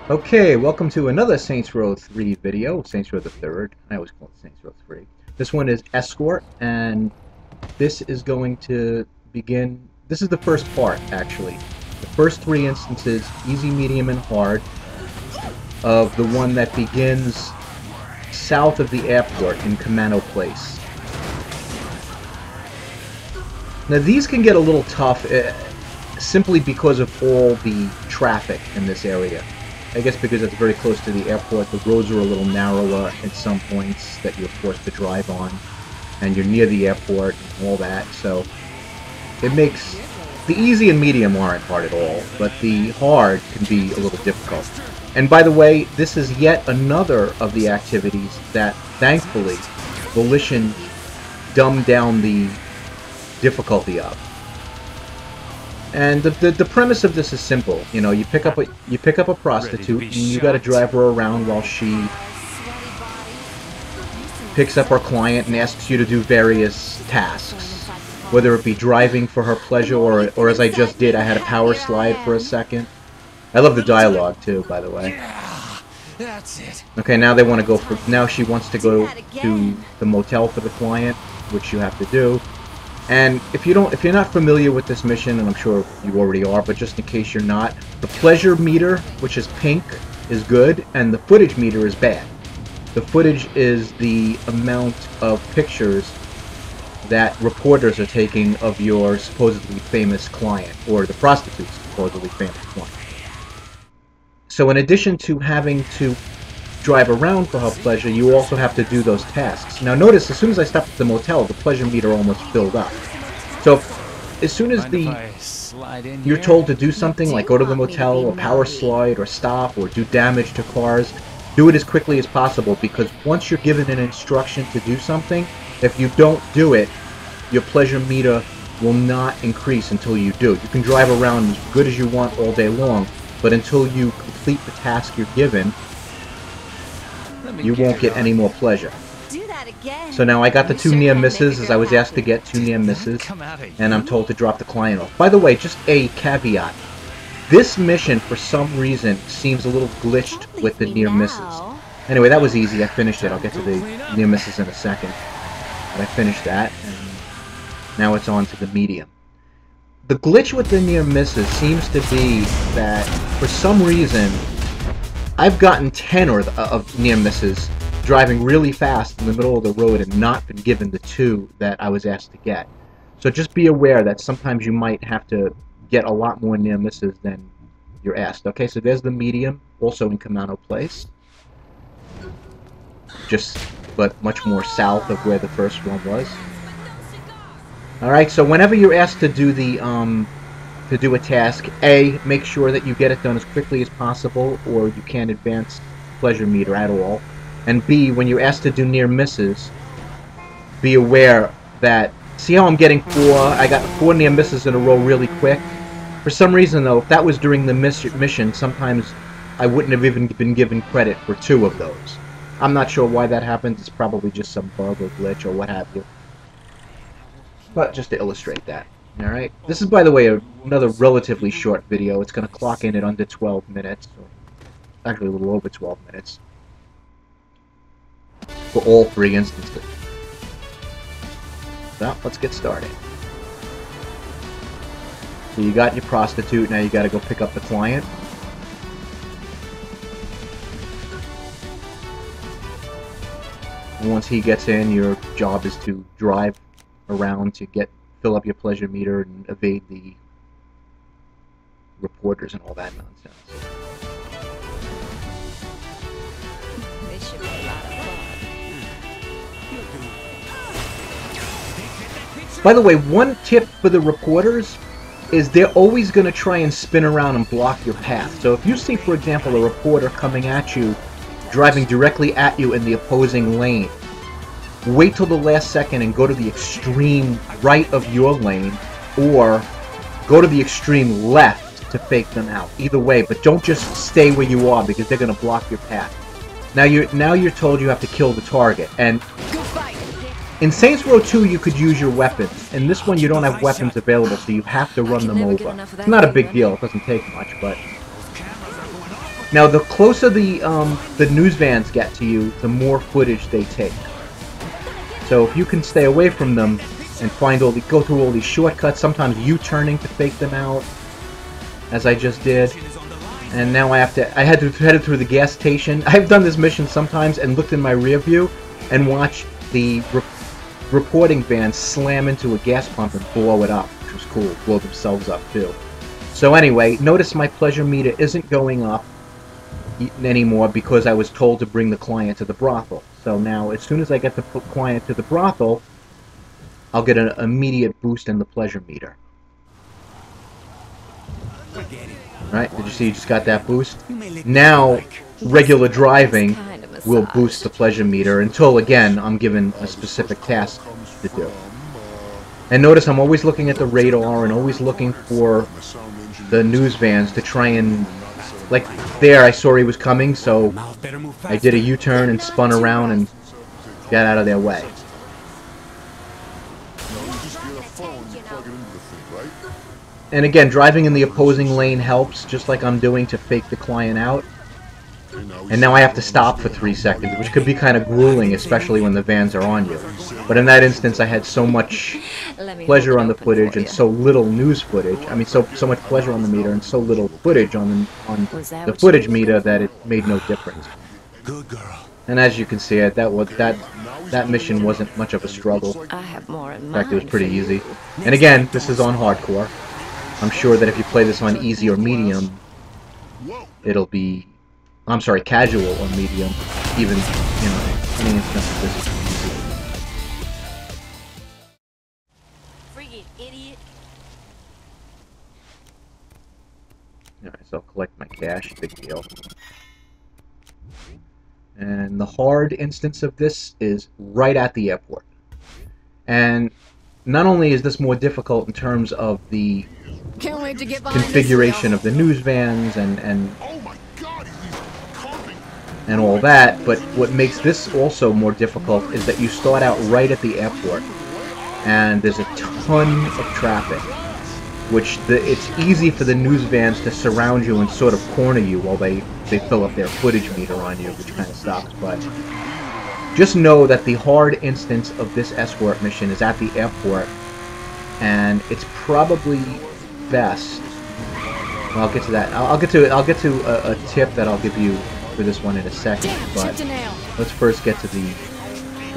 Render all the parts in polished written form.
Okay, welcome to another Saints Row 3 video, Saints Row the 3rd. I always call it Saints Row 3. This one is Escort, and this is going to begin... This is the first part, actually. The first three instances, easy, medium, and hard, of the one that begins south of the airport in Commando Place. Now these can get a little tough simply because of all the traffic in this area. I guess because it's very close to the airport, the roads are a little narrower at some points that you're forced to drive on, and you're near the airport and all that, so it makes... The easy and medium aren't hard at all, but the hard can be a little difficult. And by the way, this is yet another of the activities that, thankfully, Volition dumbed down the difficulty of. And the premise of this is simple. You know, you pick up a prostitute, and you got to drive her around while she picks up her client and asks you to do various tasks, whether it be driving for her pleasure or as I just did, I had a power slide for a second. I love the dialogue too, by the way. That's it. Okay, now they want to go for... Now she wants to go to the motel for the client, which you have to do. And if you're not familiar with this mission, and I'm sure you already are, but just in case you're not, the pleasure meter, which is pink, is good, and the footage meter is bad. The footage is the amount of pictures that reporters are taking of your supposedly famous client, or the prostitute's supposedly famous client. So in addition to having to drive around for her pleasure, you also have to do those tasks. Now notice, as soon as I stopped at the motel, the pleasure meter almost filled up. So, as soon as you're told to do something, like go to the motel, or power slide, or stop, or do damage to cars, do it as quickly as possible, because once you're given an instruction to do something, if you don't do it, your pleasure meter will not increase until you do. You can drive around as good as you want all day long, but until you complete the task you're given, you won't get any more pleasure. So now I got the 2 near misses, as I was asked to get 2 near misses, and I'm told to drop the client off. By the way, just a caveat. This mission, for some reason, seems a little glitched with the near misses. Anyway, that was easy. I finished it. I'll get to the near misses in a second. But I finished that, and now it's on to the medium. The glitch with the near misses seems to be that, for some reason, I've gotten 10 of near misses driving really fast in the middle of the road and not been given the 2 that I was asked to get. So just be aware that sometimes you might have to get a lot more near misses than you're asked. Okay, so there's the medium, also in Commando Place. But much more south of where the first one was. Alright, so whenever you're asked to do the to do a task, A, make sure that you get it done as quickly as possible, or you can't advance pleasure meter at all. And B, when you're asked to do near misses, be aware that... See how I'm getting 4? I got 4 near misses in a row really quick. For some reason, though, if that was during the mission, sometimes I wouldn't have even been given credit for 2 of those. I'm not sure why that happens. It's probably just some bug or glitch or what have you. But just to illustrate that. Alright? This is, by the way, another relatively short video. It's going to clock in at under 12 minutes. Or actually, a little over 12 minutes. For all 3 instances. So, let's get started. So you got your prostitute, now you gotta go pick up the client. And once he gets in, your job is to drive around to fill up your pleasure meter and evade the reporters and all that nonsense. This should be a lot of fun. By the way, one tip for the reporters is they're always going to try and spin around and block your path. So if you see, for example, a reporter coming at you, driving directly at you in the opposing lane, wait till the last second and go to the extreme right of your lane, or go to the extreme left to fake them out. Either way, but don't just stay where you are, because they're going to block your path. Now you're told you have to kill the target, and in Saints Row 2 you could use your weapons. In this one you don't have weapons available, so you have to run them over. It's not a big deal, it doesn't take much, but Now, the closer the news vans get to you, the more footage they take. So if you can stay away from them and go through all these shortcuts, sometimes U-turning to fake them out, as I just did. And now I had to head through the gas station. I've done this mission sometimes and looked in my rear view and watched the reporting van slam into a gas pump and blow it up, which was cool. Blow themselves up too. So anyway, notice my pleasure meter isn't going up anymore because I was told to bring the client to the brothel. So now, as soon as I get the client to the brothel, I'll get an immediate boost in the pleasure meter. Right? Did you see you just got that boost? Now, regular driving will boost the pleasure meter until, again, I'm given a specific task to do. And notice I'm always looking at the radar and always looking for the news vans to try and... Like, there, I saw he was coming, so I did a U-turn and spun around and got out of their way. And again, driving in the opposing lane helps, just like I'm doing to fake the client out. And now I have to stop for 3 seconds, which could be kind of grueling, especially when the vans are on you. But in that instance, I had so much pleasure on the footage and so little news footage. I mean, so much pleasure on the meter and so little footage on the footage meter that it made no difference. Good girl. And as you can see, that mission wasn't much of a struggle. I have more in In fact, it was mind pretty for you. easy. And again, this is on hardcore. I'm sure that if you play this on easy or medium, it'll be... I'm sorry, casual or medium. Even, you know, any instance of this is easy. Freaking idiot. Alright, so I'll collect my cash, big deal. And the hard instance of this is right at the airport. And not only is this more difficult in terms of the Can't wait to get behind configuration of the news vans and all that, but what makes this also more difficult is that you start out right at the airport, and there's a ton of traffic, which it's easy for the news vans to surround you and sort of corner you while they fill up their footage meter on you, which kind of sucks. But just know that the hard instance of this escort mission is at the airport, and it's probably best. Well, I'll get to that. I'll get to a tip that I'll give you for this one in a second, but let's first get to the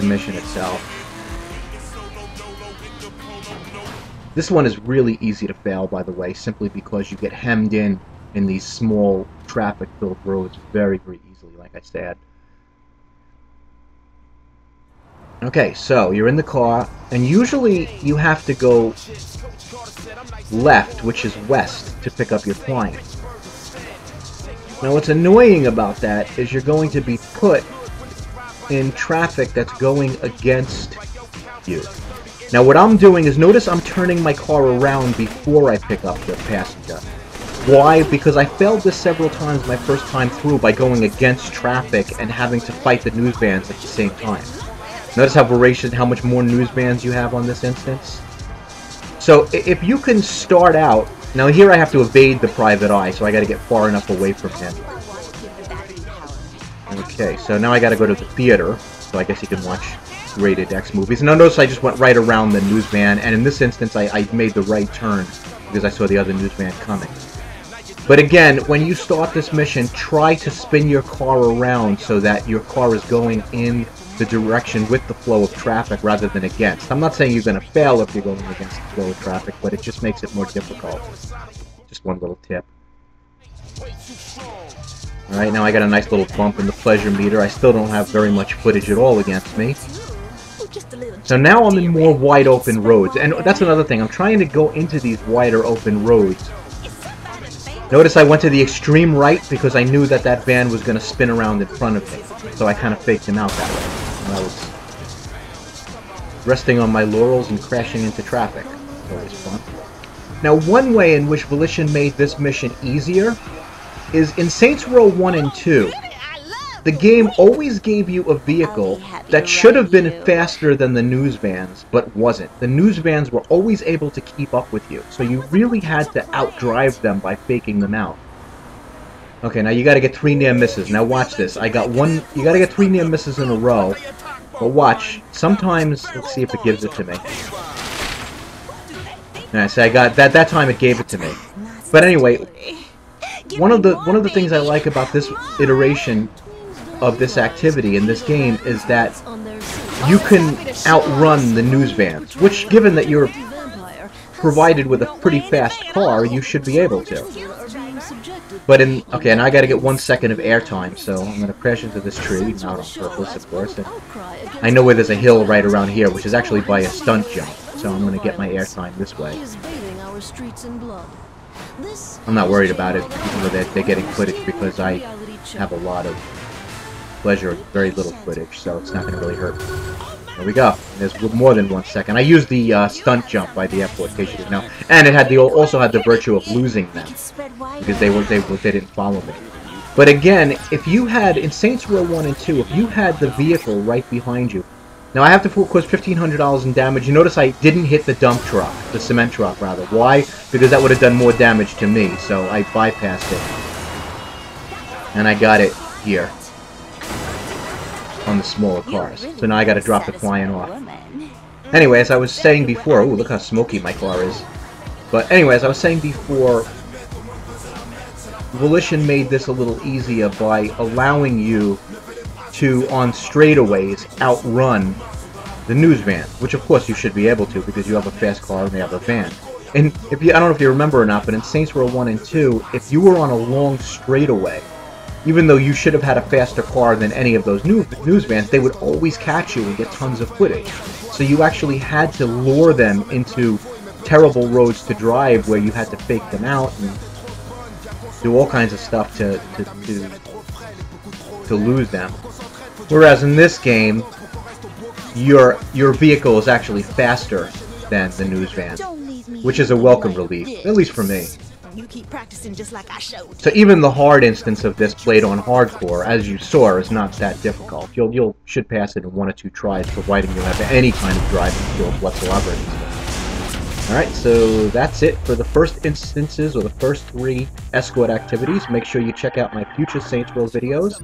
mission itself. This one is really easy to fail, by the way, simply because you get hemmed in these small traffic-filled roads very, very easily, like I said. Okay, so you're in the car, and usually you have to go left, which is west, to pick up your client. Now what's annoying about that is you're going to be put in traffic that's going against you. Now what I'm doing is, notice I'm turning my car around before I pick up the passenger. Why? Because I failed this several times my first time through by going against traffic and having to fight the news vans at the same time. Notice how voracious, how much more news vans you have on this instance? So if you can start out... Now here I have to evade the private eye, so I gotta get far enough away from him. Okay, so now I gotta go to the theater, so I guess you can watch rated X movies. Now notice I just went right around the news van, and in this instance I made the right turn because I saw the other news van coming. But again, when you start this mission, try to spin your car around so that your car is going in the direction with the flow of traffic rather than against. I'm not saying you're going to fail if you're going against the flow of traffic, but it just makes it more difficult. Just one little tip. Alright, now I got a nice little bump in the pleasure meter. I still don't have very much footage at all against me. So now I'm in more wide open roads, and that's another thing. I'm trying to go into these wider open roads. Notice I went to the extreme right because I knew that that van was going to spin around in front of me. So I kind of faked him out that way. And I was resting on my laurels and crashing into traffic. Always fun. Now, one way in which Volition made this mission easier is in Saints Row 1 and 2. The game always gave you a vehicle that should have been faster than the news vans, but wasn't. The news vans were always able to keep up with you, so you really had to outdrive them by faking them out. Okay, now you gotta get 3 near misses. Now watch this. I got one... You gotta get 3 near misses in a row. But watch. Sometimes... Let's see if it gives it to me. Alright, so I got... That time it gave it to me. But anyway, one of the things I like about this iteration of this activity in this game is that you can outrun the news vans, which, given that you're provided with a pretty fast car, you should be able to. But in... Okay, and I gotta get 1 second of airtime, so I'm gonna crash into this tree, not on purpose, of course. And I know where there's a hill right around here, which is actually by a stunt jump, so I'm gonna get my airtime this way. I'm not worried about it, even though they're getting footage, because I have a lot of pleasure, very little footage, so it's not going to really hurt. There we go. There's more than 1 second. I used the stunt jump by the airport, in case you didn't know, and it had also had the virtue of losing them because they didn't follow me. But again, if you had in Saints Row 1 and 2, if you had the vehicle right behind you. Now I have to, of course, $1,500 in damage. You notice I didn't hit the dump truck, the cement truck rather. Why? Because that would have done more damage to me, so I bypassed it. And I got it here on the smaller cars. So now I got to drop the client off. Anyway, as I was saying before, ooh, look how smoky my car is. But anyway, as I was saying before, Volition made this a little easier by allowing you to, on straightaways, outrun the news van, which of course you should be able to because you have a fast car and they have a van. And if you, I don't know if you remember or not, but in Saints Row 1 and 2, if you were on a long straightaway, even though you should have had a faster car than any of those news vans, they would always catch you and get tons of footage. So you actually had to lure them into terrible roads to drive where you had to fake them out and do all kinds of stuff to lose them. Whereas in this game, your vehicle is actually faster than the news van, which is a welcome relief, at least for me. You keep practicing just like I showed. So even the hard instance of this played on hardcore, as you saw, is not that difficult. You should pass it in 1 or 2 tries, providing you have any kind of driving skills whatsoever. Alright, so that's it for the first instances, or the first 3 escort activities. Make sure you check out my future Saints Row videos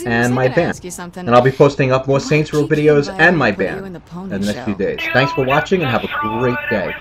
and my band. And I'll be posting up more Saints Row videos and my band in the next few days. Thanks for watching and have a great day.